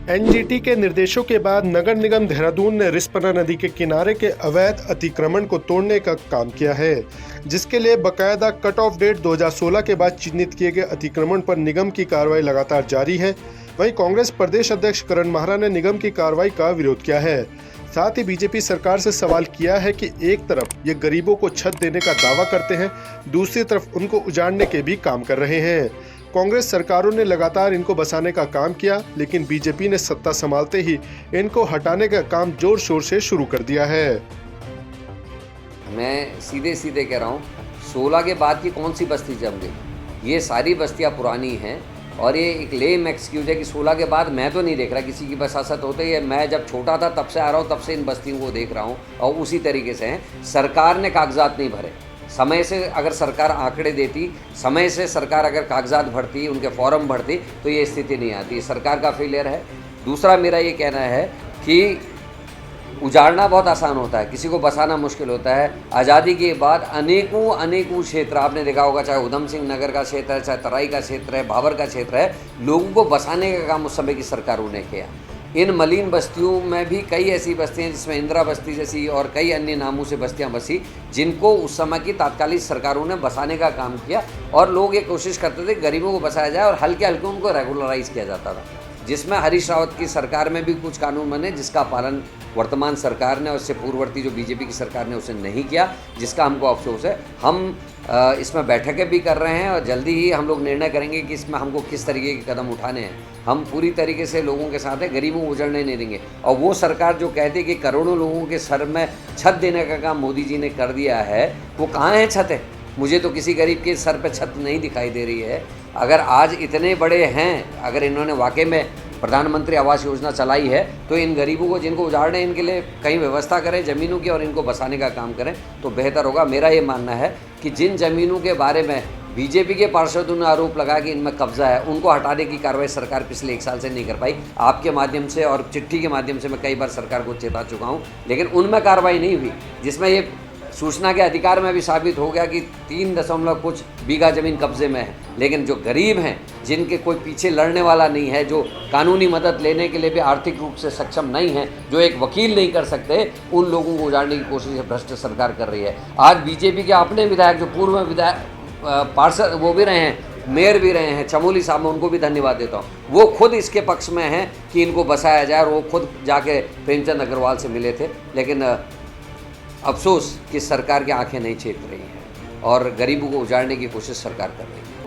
NGT के निर्देशों के बाद नगर निगम देहरादून ने रिस्पना नदी के किनारे के अवैध अतिक्रमण को तोड़ने का काम किया है, जिसके लिए बकायदा कट ऑफ डेट 2016 के बाद चिन्हित किए गए अतिक्रमण पर निगम की कार्रवाई लगातार जारी है। वहीं कांग्रेस प्रदेश अध्यक्ष करण माहरा ने निगम की कार्रवाई का विरोध किया है। साथ ही बीजेपी सरकार से सवाल किया है कि एक तरफ ये गरीबों को छत देने का दावा करते हैं, दूसरी तरफ उनको उजाड़ने के भी काम कर रहे हैं। कांग्रेस सरकारों ने लगातार इनको बसाने का काम किया, लेकिन बीजेपी ने सत्ता संभालते ही इनको हटाने का काम जोर शोर से शुरू कर दिया है। मैं सीधे सीधे कह रहा हूँ, 16 के बाद की कौन सी बस्ती जम गई? ये सारी बस्तियाँ पुरानी हैं और ये एक लेम एक्सक्यूज है कि 16 के बाद मैं तो नहीं देख रहा किसी की बसासत होते ही है। मैं जब छोटा था तब से आ रहा हूँ, तब से इन बस्तियों को देख रहा हूँ और उसी तरीके से हैं। सरकार ने कागजात नहीं भरे। समय से अगर सरकार आंकड़े देती, समय से सरकार अगर कागजात भरती, उनके फॉर्म भरती, तो ये स्थिति नहीं आती। सरकार का फेलियर है। दूसरा मेरा ये कहना है कि उजाड़ना बहुत आसान होता है, किसी को बसाना मुश्किल होता है। आज़ादी के बाद अनेकों क्षेत्र आपने देखा होगा, चाहे उधम सिंह नगर का क्षेत्र है, चाहे तराई का क्षेत्र है, भाबर का क्षेत्र है, लोगों को बसाने का काम उस समय की सरकारों ने किया। इन मलिन बस्तियों में भी कई ऐसी बस्तियाँ जिसमें इंदिरा बस्ती जैसी और कई अन्य नामों से बस्तियाँ बसी, जिनको उस समय की तात्कालिक सरकारों ने बसाने का काम किया और लोग ये कोशिश करते थे गरीबों को बसाया जाए और हल्के हल्के उनको रेगुलराइज किया जाता था। जिसमें हरीश रावत की सरकार में भी कुछ कानून बने जिसका पालन वर्तमान सरकार ने और इससे पूर्ववर्ती जो बीजेपी की सरकार ने उसे नहीं किया, जिसका हमको अफसोस है। हम इसमें बैठकें भी कर रहे हैं और जल्दी ही हम लोग निर्णय करेंगे कि इसमें हमको किस तरीके के कदम उठाने हैं। हम पूरी तरीके से लोगों के साथ हैं, गरीबों को उजड़ने नहीं देंगे। और वो सरकार जो कहती है कि करोड़ों लोगों के सर में छत देने का काम मोदी जी ने कर दिया है, वो कहाँ है छत है? मुझे तो किसी गरीब के सर पे छत नहीं दिखाई दे रही है। अगर आज इतने बड़े हैं, अगर इन्होंने वाकई में प्रधानमंत्री आवास योजना चलाई है, तो इन गरीबों को जिनको उजाड़ने, इनके लिए कहीं व्यवस्था करें ज़मीनों की और इनको बसाने का काम करें तो बेहतर होगा। मेरा ये मानना है कि जिन ज़मीनों के बारे में बीजेपी के पार्षदों ने आरोप लगाया कि इनमें कब्जा है, उनको हटाने की कार्रवाई सरकार पिछले 1 साल से नहीं कर पाई। आपके माध्यम से और चिट्ठी के माध्यम से मैं कई बार सरकार को चेता चुका हूँ, लेकिन उनमें कार्रवाई नहीं हुई, जिसमें ये सूचना के अधिकार में भी साबित हो गया कि 3 कुछ बीघा ज़मीन कब्जे में है। लेकिन जो गरीब हैं, जिनके कोई पीछे लड़ने वाला नहीं है, जो कानूनी मदद लेने के लिए भी आर्थिक रूप से सक्षम नहीं है, जो एक वकील नहीं कर सकते, उन लोगों को उजाड़ने की कोशिश भ्रष्ट सरकार कर रही है। आज बीजेपी के अपने विधायक, जो पूर्व में विधायक पार्षद वो भी रहे हैं, मेयर भी रहे हैं, चमोली साहब, मैं उनको भी धन्यवाद देता हूँ, वो खुद इसके पक्ष में हैं कि इनको बसाया जाए और वो खुद जाके प्रेमचंद अग्रवाल से मिले थे। लेकिन अफसोस कि सरकार की आंखें नहीं चेत रही हैं और गरीबों को उजाड़ने की कोशिश सरकार कर रही है।